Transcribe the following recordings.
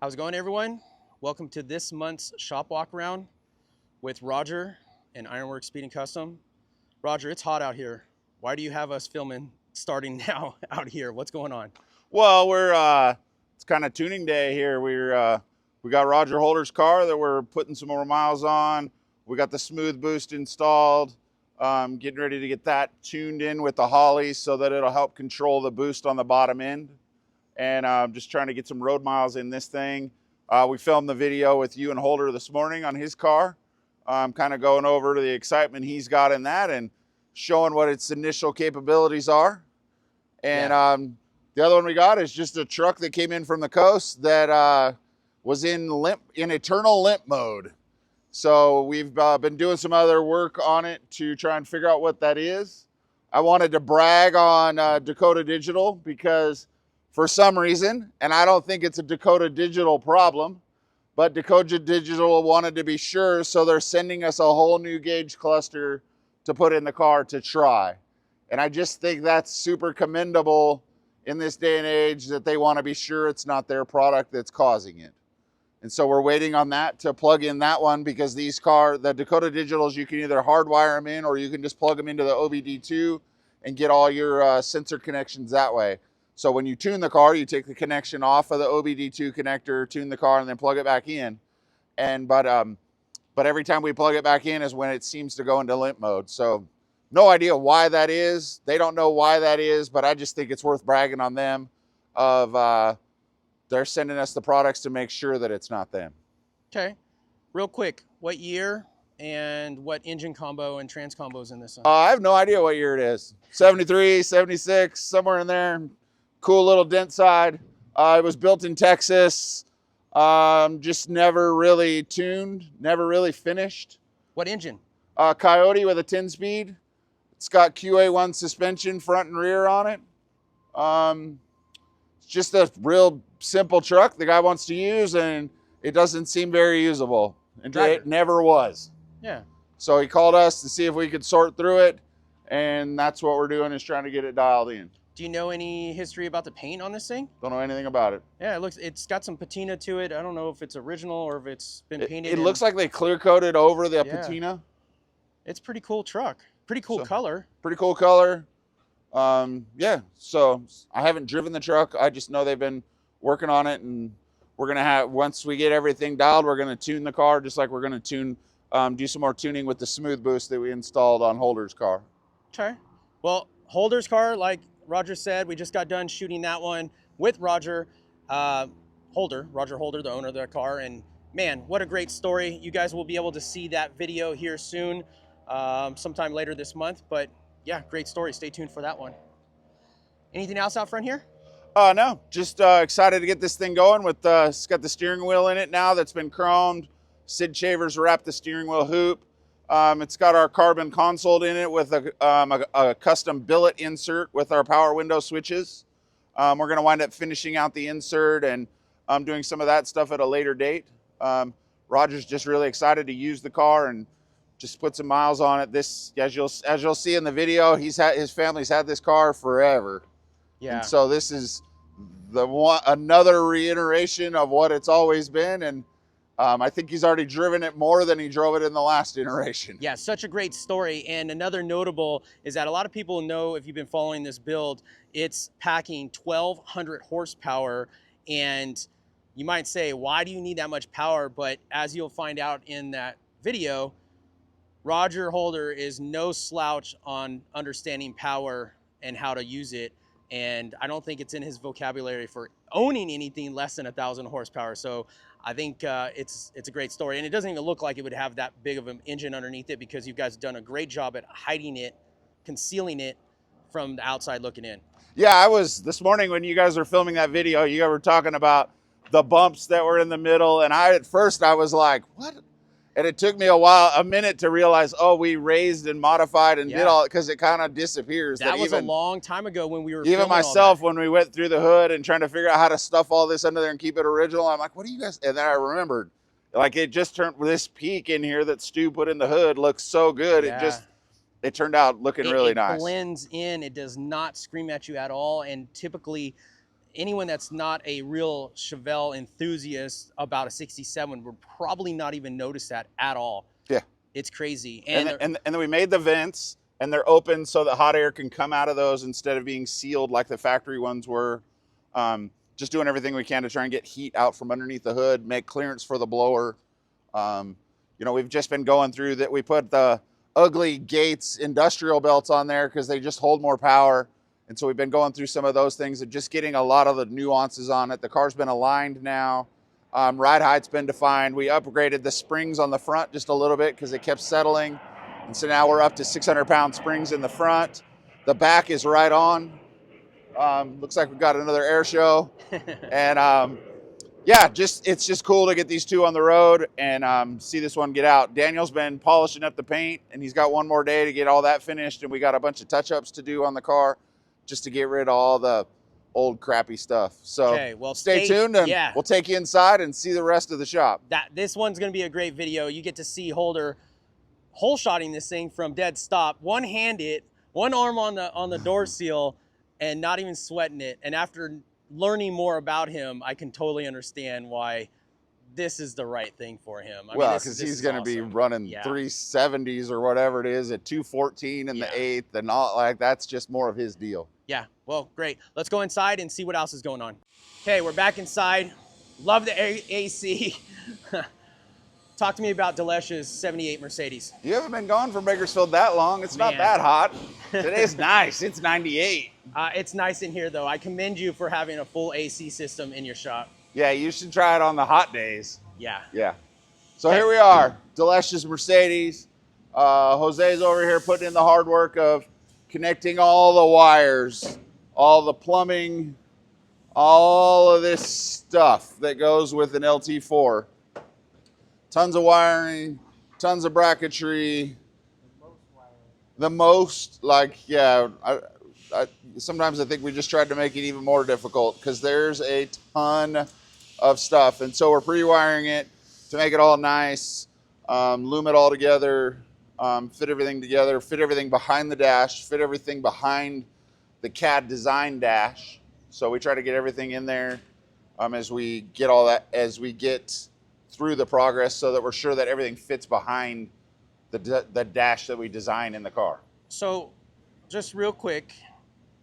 How's it going, everyone? Welcome to this month's shop walk around with Roger and Ironworks Speed and Custom. Roger, it's hot out here. Why do you have us filming starting now out here? What's going on? Well, it's kind of tuning day here. We got Roger Holder's car that we're putting some more miles on. We got the smooth boost installed. Getting ready to get that tuned in with the Holly so that it'll help control the boost on the bottom end. And just trying to get some road miles in this thing. We filmed the video with you and Holder this morning on his car. Kind of going over to the excitement he's got in that and showing what its initial capabilities are. And the other one we got is just a truck that came in from the coast that was in eternal limp mode. So we've been doing some other work on it to try and figure out what that is. I wanted to brag on Dakota Digital because for some reason, and I don't think it's a Dakota Digital problem, but Dakota Digital wanted to be sure, so they're sending us a whole new gauge cluster to put in the car to try. And I just think that's super commendable in this day and age that they want to be sure it's not their product that's causing it. And so we're waiting on that to plug in that one because the Dakota Digitals, you can either hardwire them in or you can just plug them into the OBD2 and get all your sensor connections that way. So when you tune the car, you take the connection off of the OBD2 connector, tune the car, and then plug it back in. But every time we plug it back in is when it seems to go into limp mode. So no idea why that is. They don't know why that is, but I just think it's worth bragging on them of they're sending us the products to make sure that it's not them. Okay, real quick, what year and what engine combo and trans combos in this one? I have no idea what year it is. 73, 76, somewhere in there. Cool little dent side. It was built in Texas. Just never really tuned, never really finished. What engine? Coyote with a 10-speed. It's got QA1 suspension front and rear on it. It's just a real simple truck the guy wants to use, and it doesn't seem very usable. And it never was. Yeah. So he called us to see if we could sort through it, and that's what we're doing, is trying to get it dialed in. Do you know any history about the paint on this thing? Don't know anything about it. Yeah, it's got some patina to it. I don't know if it's original or if it's been painted. It looks like they clear coated over the patina. It's pretty cool truck. Pretty cool color. Pretty cool color. Yeah, so I haven't driven the truck. I just know they've been working on it, and we're gonna have, once we get everything dialed, we're gonna tune the car just like we're gonna do some more tuning with the smooth boost that we installed on Holder's car. Okay. Well, Holder's car, like Roger said, we just got done shooting that one with Roger Holder, the owner of the car, and man, what a great story. You guys will be able to see that video here soon, sometime later this month, but yeah, great story. Stay tuned for that one. Anything else out front here? No, just excited to get this thing going. It's got the steering wheel in it now that's been chromed. Sid Shavers wrapped the steering wheel hoop. It's got our carbon console in it with a custom billet insert with our power window switches. We're going to wind up finishing out the insert and doing some of that stuff at a later date. Roger's just really excited to use the car and just put some miles on it. This, as you'll see in the video, his family's had this car forever. Yeah. And so this is another reiteration of what it's always been, and I think he's already driven it more than he drove it in the last iteration. Yeah, such a great story. And another notable is that a lot of people know, if you've been following this build, it's packing 1,200 horsepower. And you might say, why do you need that much power? But as you'll find out in that video, Roger Holder is no slouch on understanding power and how to use it. And I don't think it's in his vocabulary for owning anything less than 1,000 horsepower. So I think it's a great story. And it doesn't even look like it would have that big of an engine underneath it, because you guys have done a great job at hiding it, concealing it from the outside looking in. Yeah, this morning when you guys were filming that video, you guys were talking about the bumps that were in the middle. And at first I was like, what? And it took me a minute to realize, oh, we raised and modified and did all, because it kind of disappears. That was a long time ago when we were even myself, when we went through the hood and trying to figure out how to stuff all this under there and keep it original. I'm like, what do you guys? And then I remembered, like, it just turned, this peak in here that Stu put in the hood looks so good. Yeah. It turned out looking really nice. It blends in. It does not scream at you at all. And typically, anyone that's not a real Chevelle enthusiast about a 67 would probably not even notice that at all. Yeah. It's crazy. And then we made the vents, and they're open so that hot air can come out of those instead of being sealed like the factory ones were. Just doing everything we can to try and get heat out from underneath the hood, make clearance for the blower. You know, we've just been going through that. We put the ugly Gates industrial belts on there because they just hold more power. And so we've been going through some of those things and just getting a lot of the nuances on it. The car's been aligned now. Ride height's been defined. We upgraded the springs on the front just a little bit because they kept settling. And so now we're up to 600-pound springs in the front. The back is right on. Looks like we've got another air show. And yeah, it's just cool to get these two on the road and see this one get out. Daniel's been polishing up the paint, and he's got one more day to get all that finished. And we got a bunch of touch-ups to do on the car just to get rid of all the old crappy stuff. So okay, well, stay tuned, and we'll take you inside and see the rest of the shop. This one's going to be a great video. You get to see Holder hole shotting this thing from dead stop, one-handed, one arm on the door seal, and not even sweating it. And after learning more about him, I can totally understand why this is the right thing for him. I well, because he's going to be running 370s or whatever it is at 214 in the 8th, and all like that's just more of his deal. Yeah, well, great. Let's go inside and see what else is going on. Okay, we're back inside. Love the AC. Talk to me about Dalesh's 78 Mercedes. You haven't been gone from Bakersfield that long. It's not that hot. Today's nice. It's 98. It's nice in here, though. I commend you for having a full AC system in your shop. Yeah, you should try it on the hot days. Yeah. Yeah. So here we are, Dalesh's Mercedes. Jose's over here putting in the hard work of connecting all the wires, all the plumbing, all of this stuff that goes with an LT4. Tons of wiring, tons of bracketry. The most, like, yeah, sometimes I think we just tried to make it even more difficult because there's a ton of stuff. And so we're pre-wiring it to make it all nice, loom it all together, fit everything together, fit everything behind the dash, fit everything behind the CAD design dash. So we try to get everything in there as we get all that, as we get through the progress so that we're sure that everything fits behind the dash that we design in the car. So just real quick,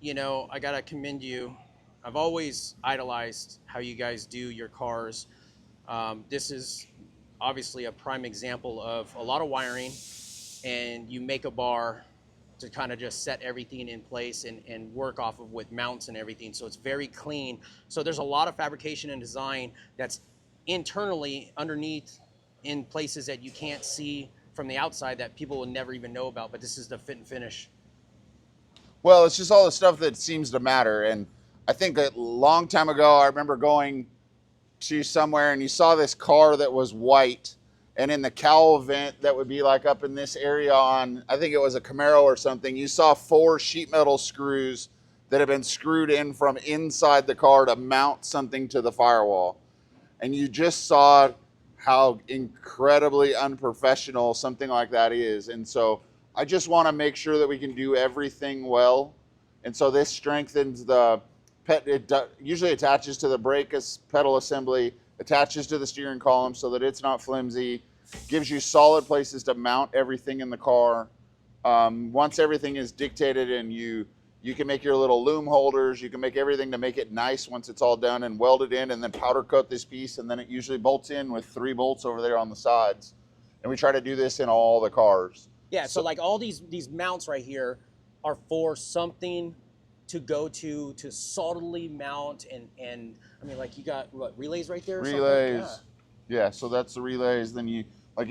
you know, I gotta commend you. I've always idolized how you guys do your cars. This is obviously a prime example of a lot of wiring, and you make a bar to kind of just set everything in place and work off of with mounts and everything. So it's very clean. So there's a lot of fabrication and design that's internally underneath in places that you can't see from the outside that people will never even know about, but this is the fit and finish. Well, it's just all the stuff that seems to matter. And I think a long time ago, I remember going to somewhere and you saw this car that was white, and in the cowl vent that would be like up in this area on, I think it was a Camaro or something, you saw 4 sheet metal screws that had been screwed in from inside the car to mount something to the firewall. And you just saw how incredibly unprofessional something like that is. And so I just want to make sure that we can do everything well. And so this strengthens the it usually attaches to the brake pedal assembly, attaches to the steering column so that it's not flimsy, gives you solid places to mount everything in the car. Once everything is dictated and you can make your little loom holders, you can make everything to make it nice once it's all done and weld it in and then powder coat this piece, and then it usually bolts in with 3 bolts over there on the sides. And we try to do this in all the cars. Yeah, so like all these mounts right here are for something to go to solidly mount and I mean, like you got what, relays right there or relays. something? Yeah, so that's the relays. Then you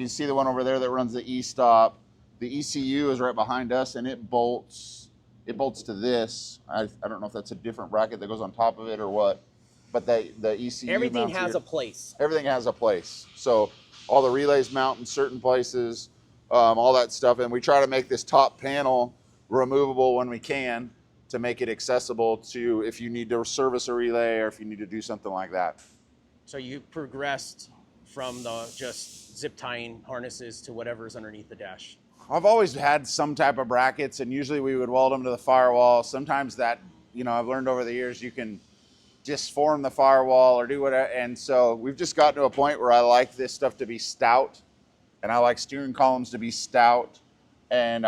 see the one over there that runs the e-stop. The ECU is right behind us, and it bolts to this. I don't know if that's a different bracket that goes on top of it or what, but the ECU everything has here. a place. Everything has a place. So all the relays mount in certain places, all that stuff, and we try to make this top panel removable when we can to make it accessible to if you need to service a relay or if you need to do something like that. So you progressed from the just zip tying harnesses to whatever's underneath the dash. I've always had some type of brackets, and usually we would weld them to the firewall. Sometimes that, you know, I've learned over the years you can disform the firewall or do whatever. And so we've just gotten to a point where I like this stuff to be stout, and I like steering columns to be stout, and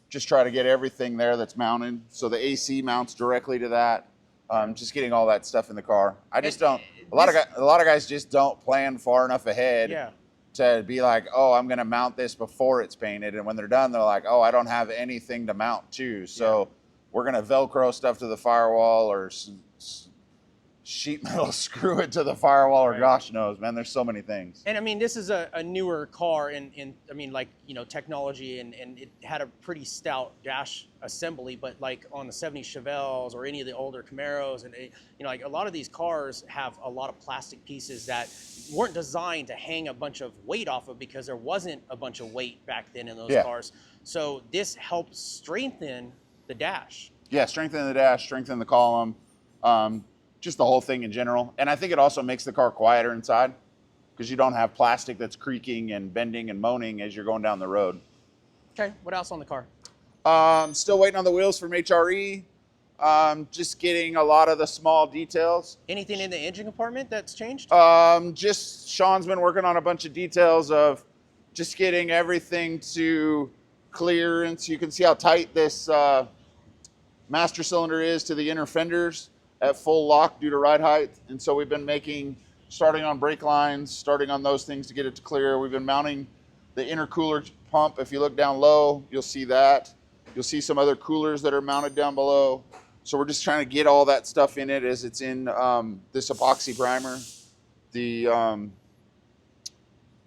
just try to get everything there that's mounted. So the AC mounts directly to that. Just getting all that stuff in the car. I just don't. A lot of guys just don't plan far enough ahead. Yeah. To be like, oh, I'm going to mount this before it's painted. And when they're done, they're like, oh, I don't have anything to mount to. So we're going to Velcro stuff to the firewall or sheet metal screw it to the firewall or gosh knows, man. There's so many things. And I mean, this is a newer car in I mean, like, you know, technology, and it had a pretty stout dash assembly, but like on the 70 Chevelles or any of the older Camaros, and you know, like a lot of these cars have a lot of plastic pieces that weren't designed to hang a bunch of weight off of, because there wasn't a bunch of weight back then in those cars. So this helps strengthen the dash. Yeah, strengthen the dash, strengthen the column. Just the whole thing in general. And I think it also makes the car quieter inside because you don't have plastic that's creaking and bending and moaning as you're going down the road. Okay, what else on the car? Still waiting on the wheels from HRE. Just getting a lot of the small details. Anything in the engine compartment that's changed? Just Sean's been working on a bunch of details of just getting everything to clearance. You can see how tight this master cylinder is to the inner fenders at full lock due to ride height. And so we've been starting on brake lines, starting on those things to get it to clear. We've been mounting the intercooler pump. If you look down low, you'll see that. You'll see some other coolers that are mounted down below. So we're just trying to get all that stuff in it as it's in this epoxy primer.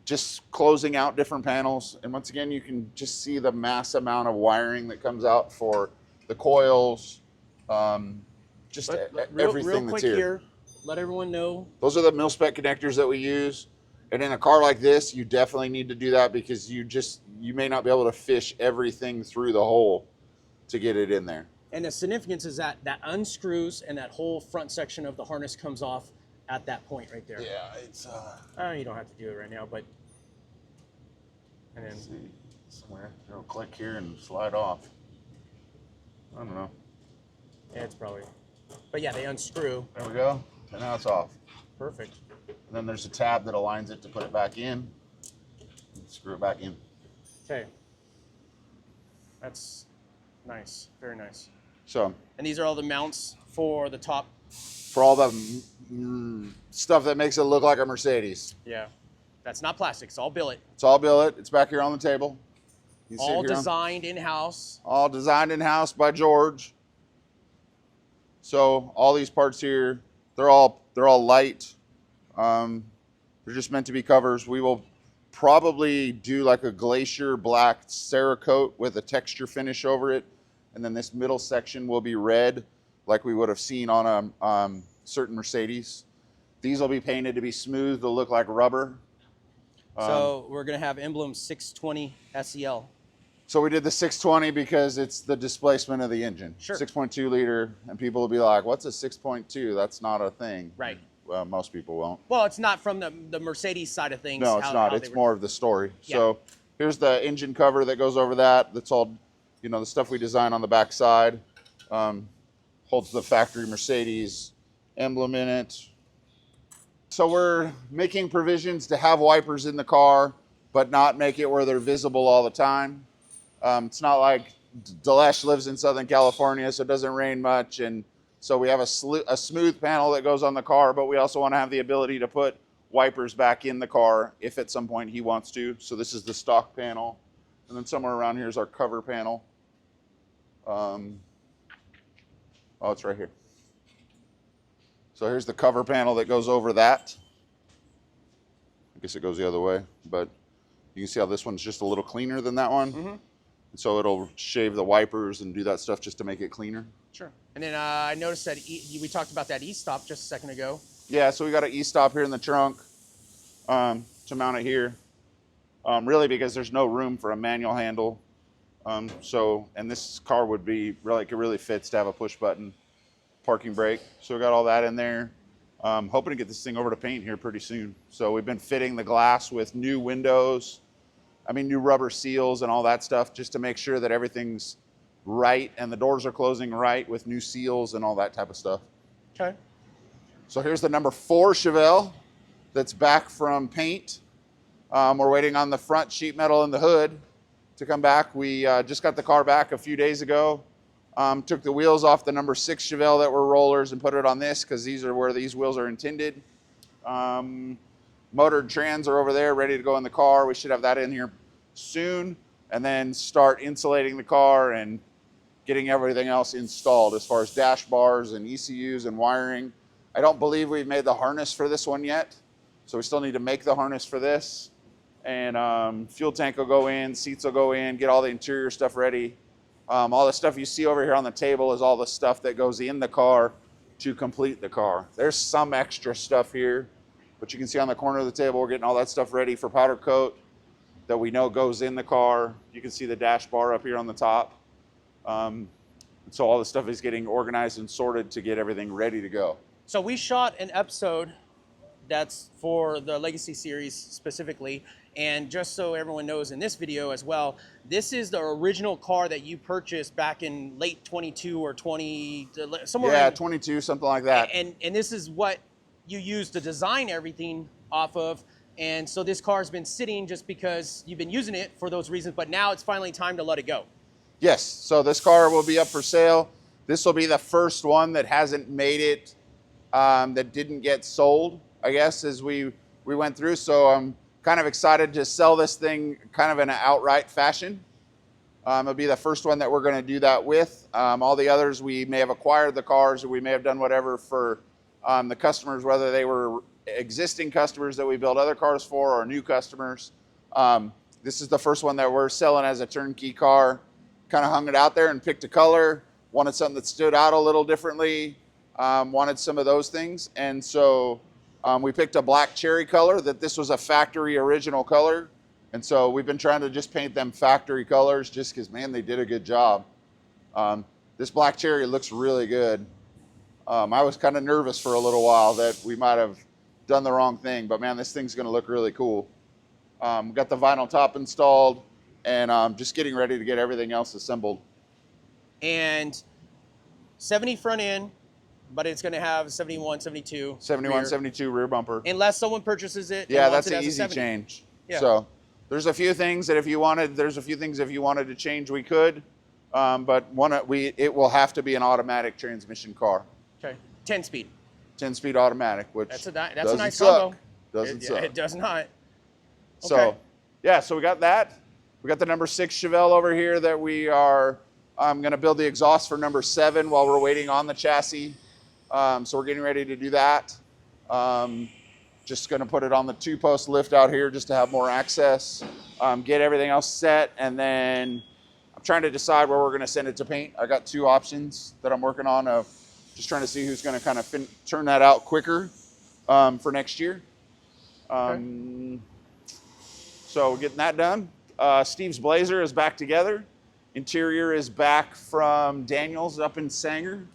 Just closing out different panels. And once again, you can just see the mass amount of wiring that comes out for the coils, everything real that's quick here, let everyone know. Those are the mil-spec connectors that we use. And in a car like this, you definitely need to do that because you may not be able to fish everything through the hole to get it in there. And the significance is that unscrews and that whole front section of the harness comes off at that point right there. Yeah, it's you don't have to do it right now, but and then see somewhere it'll click here and slide off. I don't know. Yeah, it's probably. But yeah, they unscrew. There we go. And now it's off. Perfect. And then there's a tab that aligns it to put it back in. Screw it back in. Okay. That's nice. Very nice. So. And these are all the mounts for the top. For all the stuff that makes it look like a Mercedes. Yeah. That's not plastic. It's all billet. It's all billet. It's back here on the table. All designed in-house. All designed in-house by George. So all these parts here, they're all light. They're just meant to be covers. We will probably do like a glacier black Cerakote with a texture finish over it, and then this middle section will be red, like we would have seen on a certain Mercedes. These will be painted to be smooth to look like rubber. So we're gonna have emblem 620 SEL. So we did the 620 because it's the displacement of the engine. Sure. 6.2 liter, and people will be like, what's a 6.2? That's not a thing. Right. Well, most people won't. Well, it's not from the Mercedes side of things. No, it's not. It's more of the story. Yeah. So here's the engine cover that goes over that. That's all, the stuff we design on the back side. Holds the factory Mercedes emblem in it. So we're making provisions to have wipers in the car, but not make it where they're visible all the time. It's not like Delesh lives in Southern California, so it doesn't rain much. And so we have a smooth panel that goes on the car, but we also want to have the ability to put wipers back in the car if at some point he wants to. So this is the stock panel. And then somewhere around here is our cover panel. It's right here. So here's the cover panel that goes over that. I guess it goes the other way, but you can see how this one's just a little cleaner than that one. Mm-hmm. So it'll shave the wipers and do that stuff just to make it cleaner. Sure. And then I noticed that we talked about that e-stop just a second ago. Yeah, so we got an e-stop here in the trunk to mount it here. Really because there's no room for a manual handle. And this car would be really, it really fits to have a push button parking brake. So we got all that in there. Hoping to get this thing over to paint here pretty soon. So we've been fitting the glass with new windows. New rubber seals and all that stuff just to make sure that everything's right and the doors are closing right with new seals and all that type of stuff. Okay. So here's the number 4 Chevelle that's back from paint. We're waiting on the front sheet metal and the hood to come back. We just got the car back a few days ago. Took the wheels off the number 6 Chevelle that were rollers and put it on this because these are where these wheels are intended. Motor and trans are over there ready to go in the car. We should have that in here soon, and then start insulating the car and getting everything else installed as far as dash bars and ECUs and wiring. I don't believe we've made the harness for this one yet, so we still need to make the harness for this. And fuel tank will go in, seats will go in, get all the interior stuff ready. All the stuff you see over here on the table is all the stuff that goes in the car to complete the car. There's some extra stuff here, but you can see on the corner of the table, we're getting all that stuff ready for powder coat that we know goes in the car. You can see the dash bar up here on the top. So all the stuff is getting organized and sorted to get everything ready to go. So we shot an episode that's for the Legacy series specifically. And just so everyone knows in this video as well, this is the original car that you purchased back in late 22 or 20, somewhere. Yeah, 22, something like that. And this is what you used to design everything off of. And so this car's been sitting just because you've been using it for those reasons, but now it's finally time to let it go. Yes, so this car will be up for sale. This will be the first one that hasn't made it, that didn't get sold, I guess, as we went through. So I'm kind of excited to sell this thing kind of in an outright fashion. It'll be the first one that we're going to do that with. All the others, we may have acquired the cars, or we may have done whatever for the customers, whether they were existing customers that we build other cars for or new customers. This is the first one that we're selling as a turnkey car. Kind of hung it out there and picked a color, wanted something that stood out a little differently, wanted some of those things. And so we picked a black cherry color, that this was a factory original color. And so we've been trying to just paint them factory colors just because, man, they did a good job. This black cherry looks really good. I was kind of nervous for a little while that we might have done the wrong thing, but man, this thing's going to look really cool. Got the vinyl top installed, and just getting ready to get everything else assembled. And 70 front end, but it's going to have 71, 72 71, rear. 72 rear bumper. Unless someone purchases it. Yeah, and wants that's it an as a easy 70. change. Yeah. So there's a few things that if you wanted to change, we could. But it will have to be an automatic transmission car. Okay. 10-speed. 10-speed automatic, which That's a nice suck. combo. Doesn't suck. It does not. So, Okay. yeah, so we got that. We got the number 6 Chevelle over here that we are going to build the exhaust for number 7 while we're waiting on the chassis. So we're getting ready to do that. Just going to put it on the 2-post lift out here just to have more access. Get everything else set, and then I'm trying to decide where we're going to send it to paint. I got 2 options that I'm working on of just trying to see who's going to kind of turn that out quicker for next year. Okay. So we're getting that done. Steve's Blazer is back together. Interior is back from Daniels up in Sanger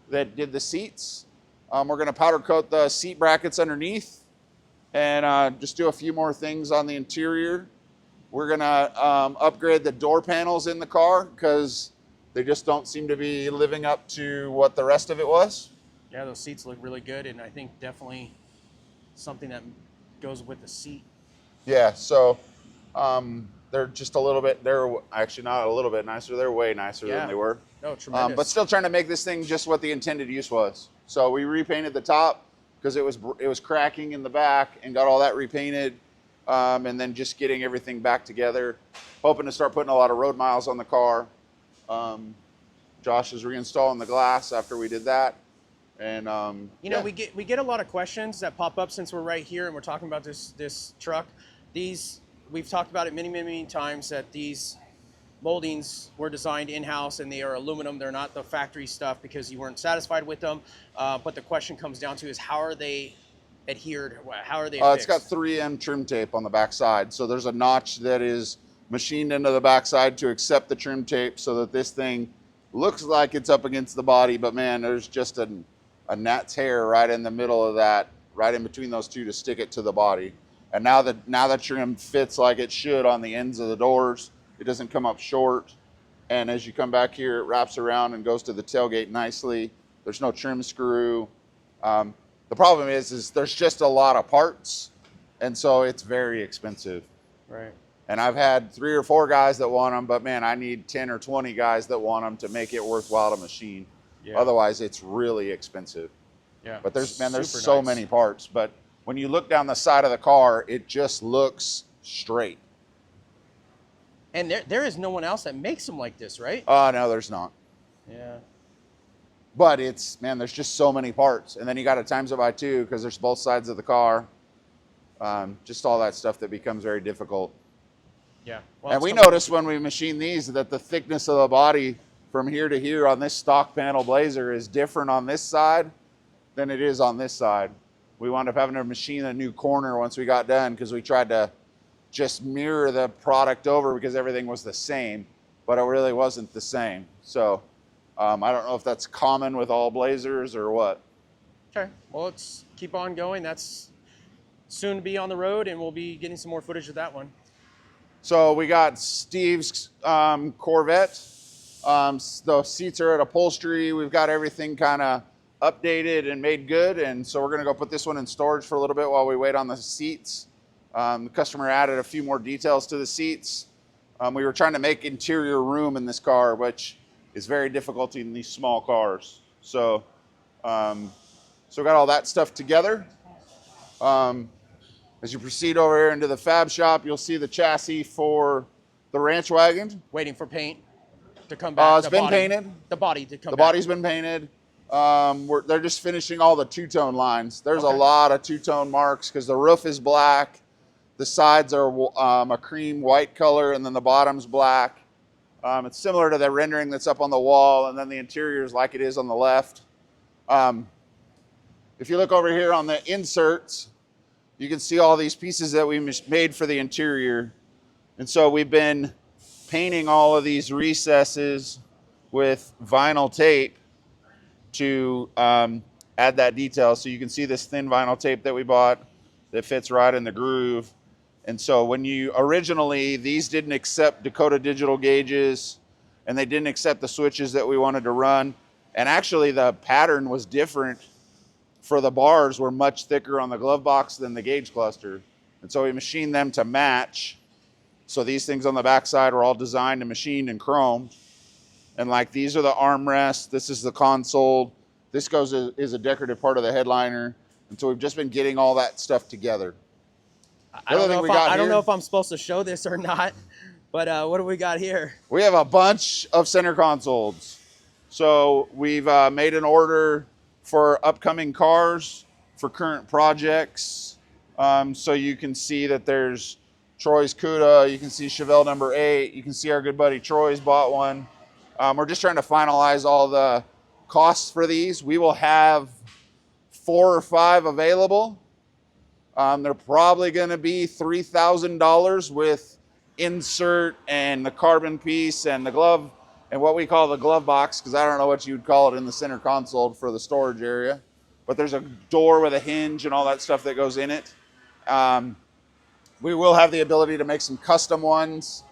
that did the seats. We're going to powder coat the seat brackets underneath and just do a few more things on the interior. We're going to upgrade the door panels in the car because they just don't seem to be living up to what the rest of it was. Yeah, those seats look really good, and I think definitely something that goes with the seat. Yeah, so they're just a little bit, they're actually not a little bit nicer, they're way nicer than they were. No, tremendous. But still trying to make this thing just what the intended use was. So we repainted the top because it was cracking in the back and got all that repainted. And then just getting everything back together. Hoping to start putting a lot of road miles on the car. Josh is reinstalling the glass after we did that. And you know, we get a lot of questions that pop up since we're right here and we're talking about this truck. We've talked about it many times that these moldings were designed in-house and they are aluminum. They're not the factory stuff because you weren't satisfied with them. But the question comes down to is how are they adhered? How are they it's got 3M trim tape on the back side. So there's a notch that is machined into the backside to accept the trim tape so that this thing looks like it's up against the body. But man, there's just a gnat's hair right in the middle of that, right in between those two to stick it to the body. And now the trim fits like it should on the ends of the doors. It doesn't come up short. And as you come back here, it wraps around and goes to the tailgate nicely. There's no trim screw. The problem is there's just a lot of parts, and so it's very expensive. Right. And I've had 3 or 4 guys that want them, but man, I need 10 or 20 guys that want them to make it worthwhile to machine. Yeah. Otherwise, it's really expensive. Yeah. But there's Super so nice. many parts. But when you look down the side of the car, it just looks straight. And there is no one else that makes them like this, right? No, there's not. Yeah. But there's just so many parts. And then you got to times it by 2 because there's both sides of the car. Just all that stuff that becomes very difficult. Yeah. Well, And we noticed when we machine these that the thickness of the body from here to here on this stock panel Blazer is different on this side than it is on this side. We wound up having to machine a new corner once we got done because we tried to just mirror the product over because everything was the same, but it really wasn't the same. So I don't know if that's common with all Blazers or what. Okay. Well, let's keep on going. That's soon to be on the road, and we'll be getting some more footage of that one. So we got Steve's Corvette. The seats are at upholstery. We've got everything kind of updated and made good. And so we're going to go put this one in storage for a little bit while we wait on the seats. The customer added a few more details to the seats. We were trying to make interior room in this car, which is very difficult in these small cars. So, we got all that stuff together. As you proceed over here into the fab shop, you'll see the chassis for the ranch wagon. Waiting for paint to come back. It's been painted. The body to come back. The body's been painted. They're just finishing all the two-tone lines. There's a lot of two-tone marks because the roof is black. The sides are a cream white color, and then the bottom's black. It's similar to the rendering that's up on the wall, and then the interior is like it is on the left. If you look over here on the inserts, you can see all these pieces that we made for the interior. And so we've been painting all of these recesses with vinyl tape to add that detail. So you can see this thin vinyl tape that we bought that fits right in the groove. And so when these didn't accept Dakota digital gauges, and they didn't accept the switches that we wanted to run. And actually the pattern was different. For the bars were much thicker on the glove box than the gauge cluster. And so we machined them to match. So these things on the backside are all designed and machined and chromed. And like these are the armrests. This is the console. This is a decorative part of the headliner. And so we've just been getting all that stuff together. I don't know if I'm supposed to show this or not, but what do we got here? We have a bunch of center consoles. So we've made an order for upcoming cars, for current projects. So you can see that there's Troy's Cuda, you can see Chevelle number 8, you can see our good buddy Troy's bought one. We're just trying to finalize all the costs for these. We will have 4 or 5 available. They're probably gonna be $3,000 with insert and the carbon piece and the glove, and what we call the glove box, because I don't know what you'd call it in the center console for the storage area. But there's a door with a hinge and all that stuff that goes in it. We will have the ability to make some custom ones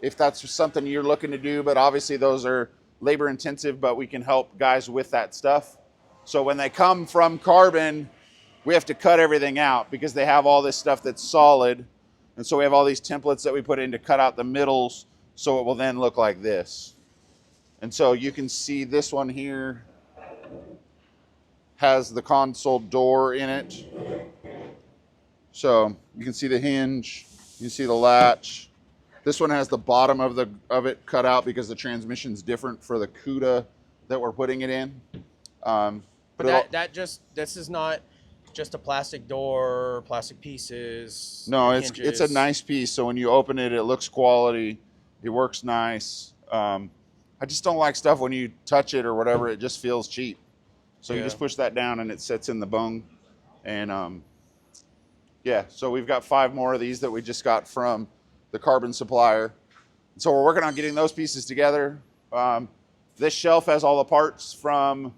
if that's something you're looking to do, but obviously those are labor intensive, but we can help guys with that stuff. So when they come from Carbon, we have to cut everything out because they have all this stuff that's solid. And so we have all these templates that we put in to cut out the middles so it will then look like this. And so you can see this one here has the console door in it. So you can see the hinge, you can see the latch. This one has the bottom of it cut out because the transmission's different for the Cuda that we're putting it in. But this is not just a plastic door, plastic pieces. No, it's a nice piece. So when you open it, it looks quality. It works nice. I just don't like stuff when you touch it or whatever, it just feels cheap. So you just push that down and it sits in the bung. And yeah, so we've got 5 more of these that we just got from the Carbon supplier. So we're working on getting those pieces together. This shelf has all the parts from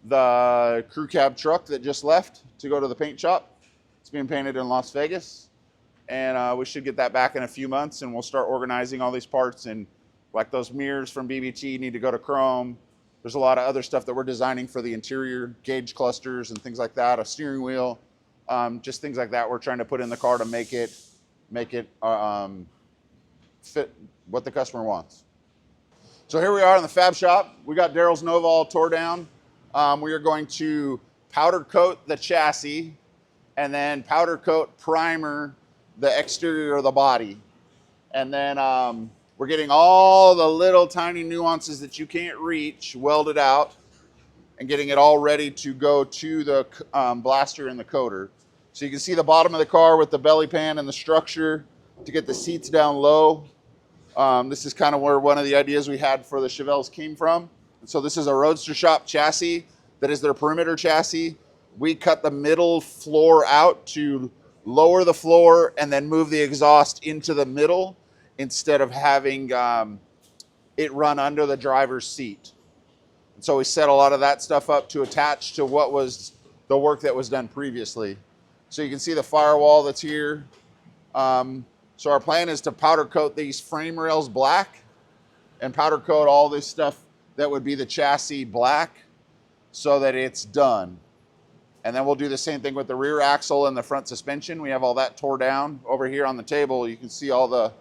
the crew cab truck that just left to go to the paint shop. It's being painted in Las Vegas. And we should get that back in a few months, and we'll start organizing all these parts. And like those mirrors from BBT need to go to chrome. There's a lot of other stuff that we're designing for the interior, gauge clusters and things like that, a steering wheel, just things like that we're trying to put in the car to make it fit what the customer wants. So here we are in the fab shop. We got Darrell's Nova all tore down. We are going to powder coat the chassis and then powder coat primer the exterior of the body. And then we're getting all the little tiny nuances that you can't reach welded out and getting it all ready to go to the blaster and the coater. So you can see the bottom of the car with the belly pan and the structure to get the seats down low. This is kind of where one of the ideas we had for the Chevelles came from. And so this is a Roadster Shop chassis that is their perimeter chassis. We cut the middle floor out to lower the floor and then move the exhaust into the middle instead of having it run under the driver's seat. And so we set a lot of that stuff up to attach to what was the work that was done previously. So you can see the firewall that's here. So our plan is to powder coat these frame rails black and powder coat all this stuff that would be the chassis black so that it's done. And then we'll do the same thing with the rear axle and the front suspension. We have all that tore down. Over here on the table, you can see all the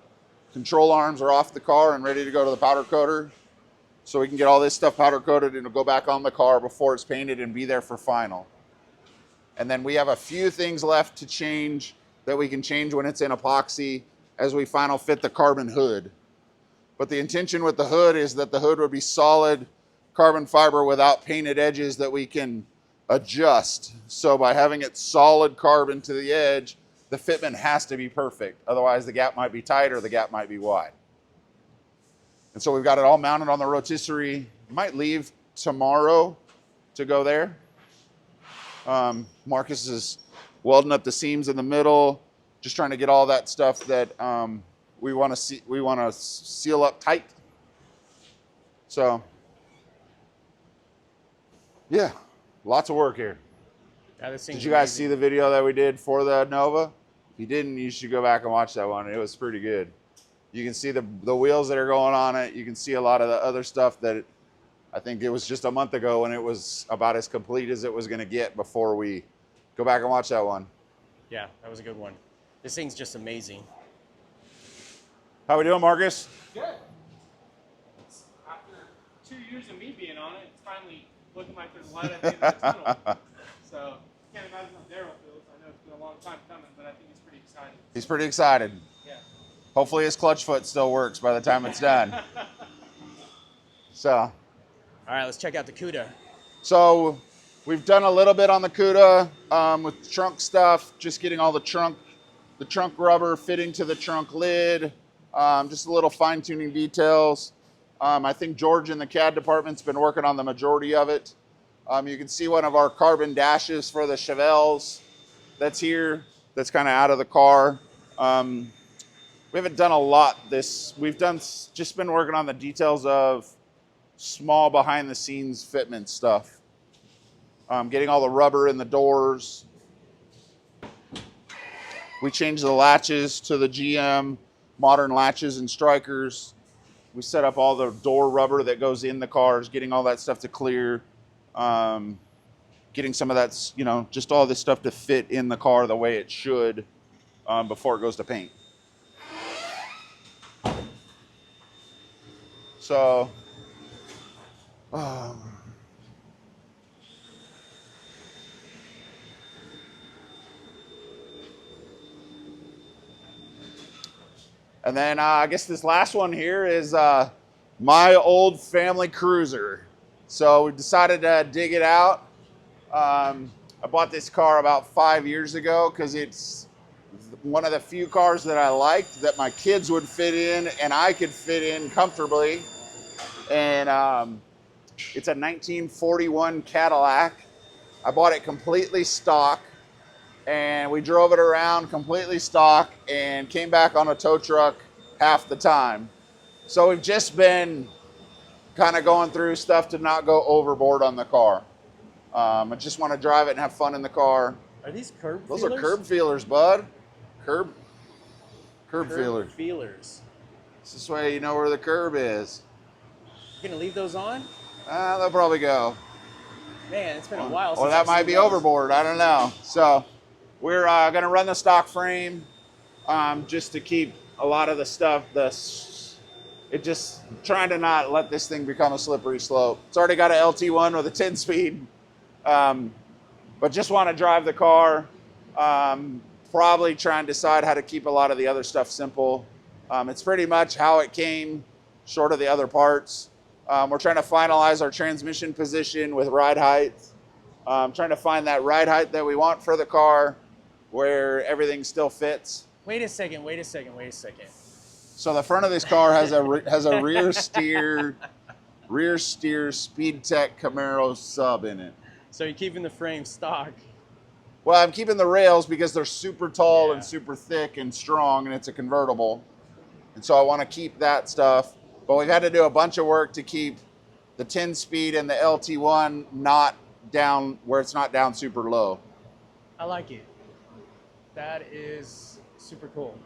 control arms are off the car and ready to go to the powder coater. So we can get all this stuff powder coated and it'll go back on the car before it's painted and be there for final. And then we have a few things left to change that we can change when it's in epoxy as we final fit the carbon hood. But the intention with the hood is that the hood would be solid carbon fiber without painted edges that we can adjust. So by having it solid carbon to the edge, the fitment has to be perfect. Otherwise the gap might be tight or the gap might be wide. And so we've got it all mounted on the rotisserie. Might leave tomorrow to go there. Marcus is welding up the seams in the middle, just trying to get all that stuff that we want to seal up tight. So, yeah, lots of work here. Yeah, this did you guys see the video that we did for the Nova? If you didn't, you should go back and watch that one. It was pretty good. You can see the wheels that are going on it. You can see a lot of the other stuff that I think it was just a month ago when it was about as complete as it was going to get before we go back and watch that one. Yeah, that was a good one. This thing's just amazing. How we doing, Marcus? Good. After 2 years of me being on it, it's finally looking like there's light at the end of the tunnel. So I can't imagine how Darrell feels. I know it's been a long time coming, but I think he's pretty excited. He's pretty excited. Yeah. Hopefully his clutch foot still works by the time it's done. So. All right, let's check out the Cuda. So we've done a little bit on the Cuda with trunk stuff, just getting all the trunk rubber fitting to the trunk lid, just a little fine tuning details. I think George in the CAD department's been working on the majority of it. You can see one of our carbon dashes for the Chevelles that's here, that's kind of out of the car. We haven't done a lot we've just been working on the details of small behind the scenes fitment stuff. Getting all the rubber in the doors. We changed the latches to the GM modern latches and strikers. We set up all the door rubber that goes in the cars, getting all that stuff to clear. Getting some of that, just all this stuff to fit in the car the way it should before it goes to paint. So, and then I guess this last one here is my old family cruiser. So we decided to dig it out. I bought this car about 5 years ago because it's one of the few cars that I liked that my kids would fit in and I could fit in comfortably. And it's a 1941 Cadillac. I bought it completely stock and we drove it around completely stock and came back on a tow truck half the time. So we've just been kind of going through stuff to not go overboard on the car. I just want to drive it and have fun in the car. Are these curb Those feelers? are curb feelers, bud. Curb feelers. This way you know where the curb is. You gonna leave those on? They'll probably go. Man, it's been a while Or since that I've might seen be those. overboard. I don't know. So we're going to run the stock frame just to keep a lot of the stuff, it just trying to not let this thing become a slippery slope. It's already got an LT1 with a 10-speed, but just want to drive the car. Probably try and decide how to keep a lot of the other stuff simple. It's pretty much how it came, short of the other parts. We're trying to finalize our transmission position with ride height. Trying to find that ride height that we want for the car where everything still fits. Wait a second. So the front of this car has a rear steer Speed Tech Camaro sub in it. So you're keeping the frame stock. Well, I'm keeping the rails because they're super tall Yeah. and super thick and strong, and it's a convertible. And so I want to keep that stuff. But we've had to do a bunch of work to keep the 10-speed and the LT1 not down where it's not down super low. I like it. That is super cool.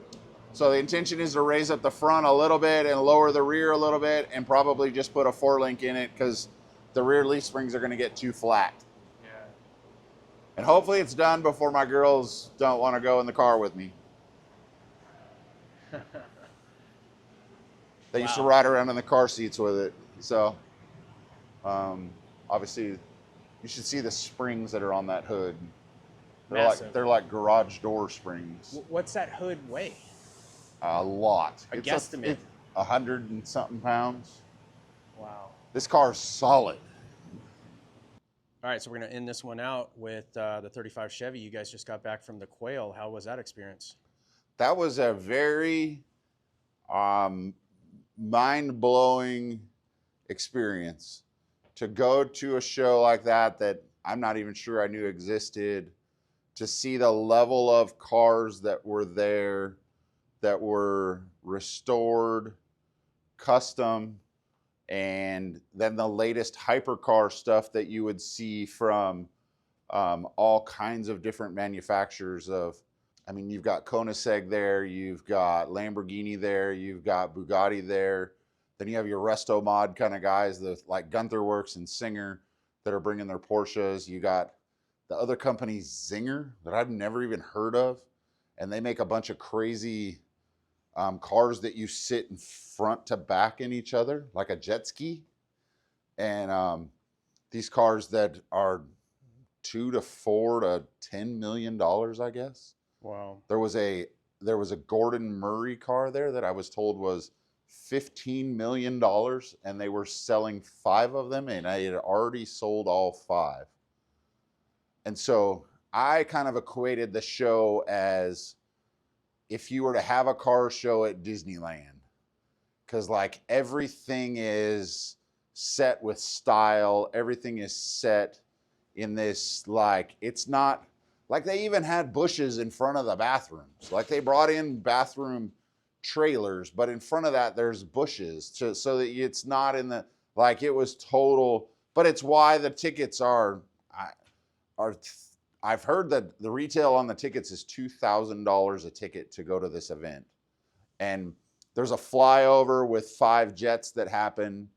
So the intention is to raise up the front a little bit and lower the rear a little bit and probably just put a 4-link in it because the rear leaf springs are going to get too flat. Yeah. And hopefully it's done before my girls don't want to go in the car with me. They used to ride around in the car seats with it. So obviously you should see the springs that are on that hood. They're like garage door springs. What's that hood weigh? A lot. A guesstimate. 100 and something pounds. Wow. This car's solid. All right, so we're going to end this one out with the 35 Chevy. You guys just got back from the Quail. How was that experience? That was a very mind-blowing experience. To go to a show like that I'm not even sure I knew existed, to see the level of cars that were there, that were restored, custom, and then the latest hypercar stuff that you would see from all kinds of different manufacturers you've got Koenigsegg there, you've got Lamborghini there, you've got Bugatti there, then you have your Resto Mod kind of guys, like Ironworks and Singer that are bringing their Porsches. You got the other company, Zinger, that I've never even heard of, and they make a bunch of crazy cars that you sit in front to back in each other like a jet ski, and these cars that are $2 to $4 to $10 million, I guess. Wow. There was a Gordon Murray car there that I was told was $15 million, and they were selling 5 of them, and I had already sold all 5. And so I kind of equated the show as if you were to have a car show at Disneyland, because like everything is set with style, everything is set in this, like, it's not like they even had bushes in front of the bathrooms. Like they brought in bathroom trailers, but in front of that there's bushes so that it's not in the, like, it was total. But it's why the tickets are I've heard that the retail on the tickets is $2,000 a ticket to go to this event. And there's a flyover with 5 jets that happen.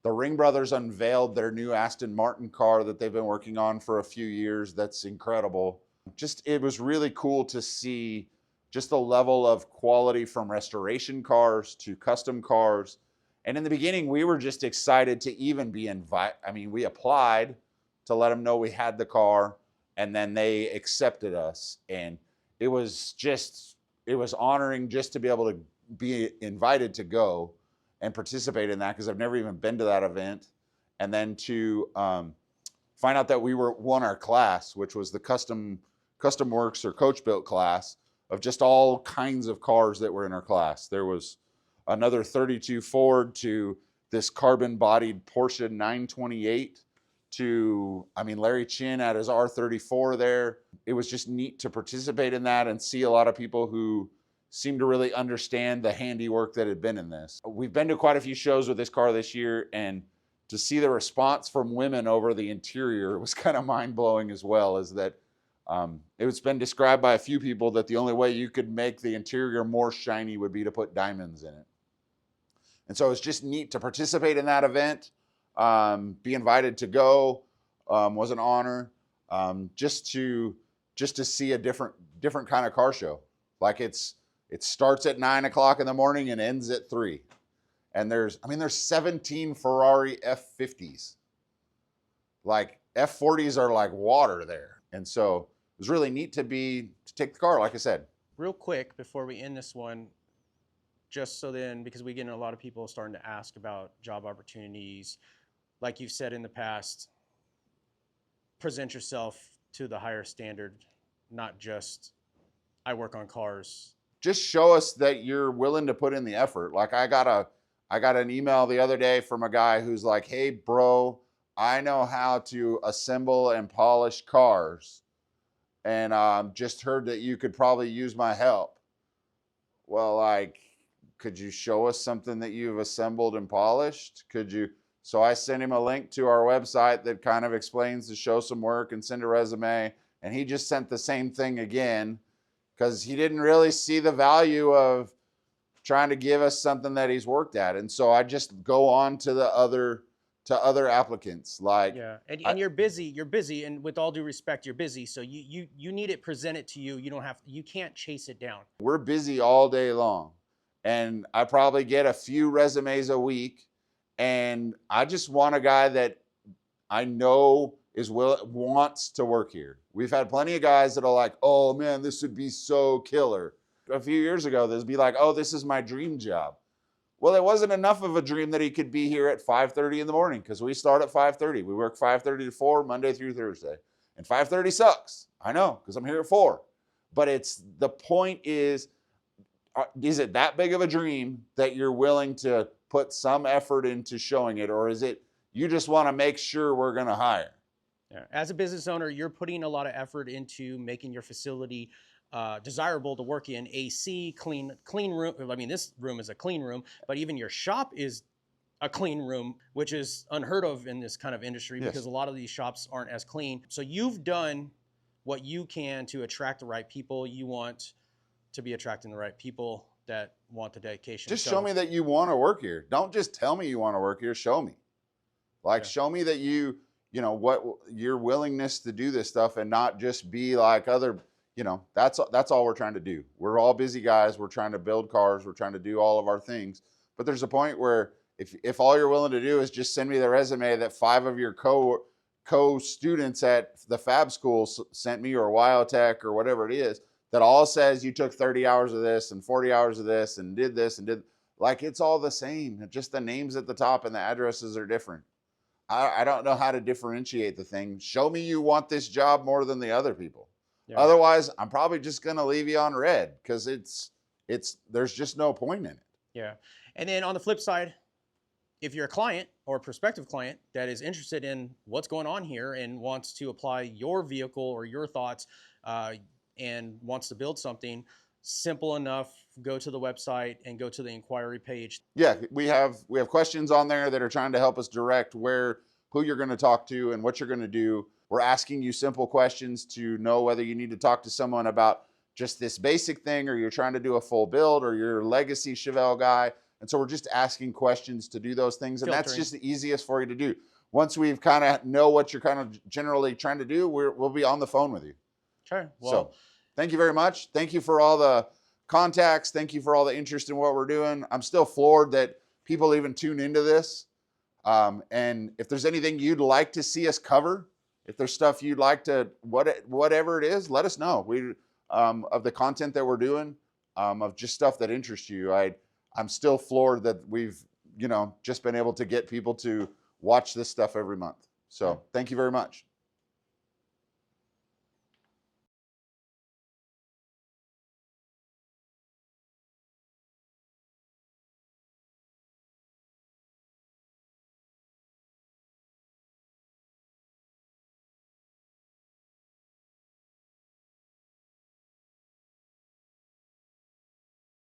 The Ring Brothers unveiled their new Aston Martin car that they've been working on for a few years. That's incredible. It was really cool to see just the level of quality from restoration cars to custom cars. And in the beginning, we were just excited to even be invited. I mean, we applied to let them know we had the car, and then they accepted us. And it was honoring just to be able to be invited to go and participate in that, because I've never even been to that event. And then to find out that we won our class, which was the Custom Works or Coach Built class, of just all kinds of cars that were in our class. There was another 32 Ford to this carbon-bodied Porsche 928 to, Larry Chin had his R34 there. It was just neat to participate in that and see a lot of people who seemed to really understand the handiwork that had been in this. We've been to quite a few shows with this car this year, and to see the response from women over the interior was kind of mind-blowing as well. Is that it's been described by a few people that the only way you could make the interior more shiny would be to put diamonds in it. And so it's just neat to participate in that event. Be invited to go was an honor. Just to see a different kind of car show. Like it starts at 9 o'clock in the morning and ends at 3. And there's 17 Ferrari F50s. Like F40s are like water there. And so it was really neat to take the car, like I said. Real quick before we end this one, just so then, because we get a lot of people starting to ask about job opportunities, like you've said in the past, present yourself to the higher standard, not just I work on cars. Just show us that you're willing to put in the effort. Like I got an email the other day from a guy who's like, "Hey bro, I know how to assemble and polish cars, and just heard that you could probably use my help." Well, like, could you show us something that you've assembled and polished? Could you? So I sent him a link to our website that kind of explains to show some work and send a resume. And he just sent the same thing again because he didn't really see the value of trying to give us something that he's worked at. And so I just go on to the other applicants. Like, yeah, and you're busy, and with all due respect, you're busy. So you need it presented to you. You can't chase it down. We're busy all day long, and I probably get a few resumes a week. And I just want a guy that I know wants to work here. We've had plenty of guys that are like, "Oh man, this would be so killer." A few years ago, they'd be like, "Oh, this is my dream job." Well, it wasn't enough of a dream that he could be here at 5:30 in the morning because we start at 5:30. We work 5:30 to 4, Monday through Thursday. And 5:30 sucks. I know, because I'm here at 4. But the point is it that big of a dream that you're willing to put some effort into showing it, or is it you just want to make sure we're going to hire? Yeah. As a business owner, you're putting a lot of effort into making your facility desirable to work in. AC, clean room. I mean, this room is a clean room, but even your shop is a clean room, which is unheard of in this kind of industry. Yes. Because a lot of these shops aren't as clean. So you've done what you can to attract the right people. You want to be attracting the right people that want the dedication. Just show me that you want to work here. Don't just tell me you want to work here. Show me. Like, yeah. Show me that what your willingness to do this stuff and not just be like other, that's all we're trying to do. We're all busy guys. We're trying to build cars. We're trying to do all of our things. But there's a point where if all you're willing to do is just send me the resume that 5 of your co-students at the fab school sent me, or Wyotech or whatever it is, that all says you took 30 hours of this and 40 hours of this and did this and did, like, it's all the same. Just the names at the top and the addresses are different. I don't know how to differentiate the thing. Show me you want this job more than the other people. Yeah. Otherwise, I'm probably just going to leave you on red because there's just no point in it. Yeah. And then on the flip side, if you're a client or a prospective client that is interested in what's going on here and wants to apply your vehicle or your thoughts, and wants to build something, simple enough, go to the website and go to the inquiry page. Yeah, we have questions on there that are trying to help us direct who you're going to talk to and what you're going to do. We're asking you simple questions to know whether you need to talk to someone about just this basic thing, or you're trying to do a full build, or you're a legacy Chevelle guy. And so we're just asking questions to do those things. And that's just the easiest for you to do. Once we've kind of know what you're kind of generally trying to do, we'll be on the phone with you. Sure. Well, so thank you very much. Thank you for all the contacts. Thank you for all the interest in what we're doing. I'm still floored that people even tune into this. And if there's anything you'd like to see us cover, if there's stuff you'd like to, whatever it is, let us know. Of the content that we're doing, of just stuff that interests you. I'm still floored that we've, just been able to get people to watch this stuff every month. So thank you very much.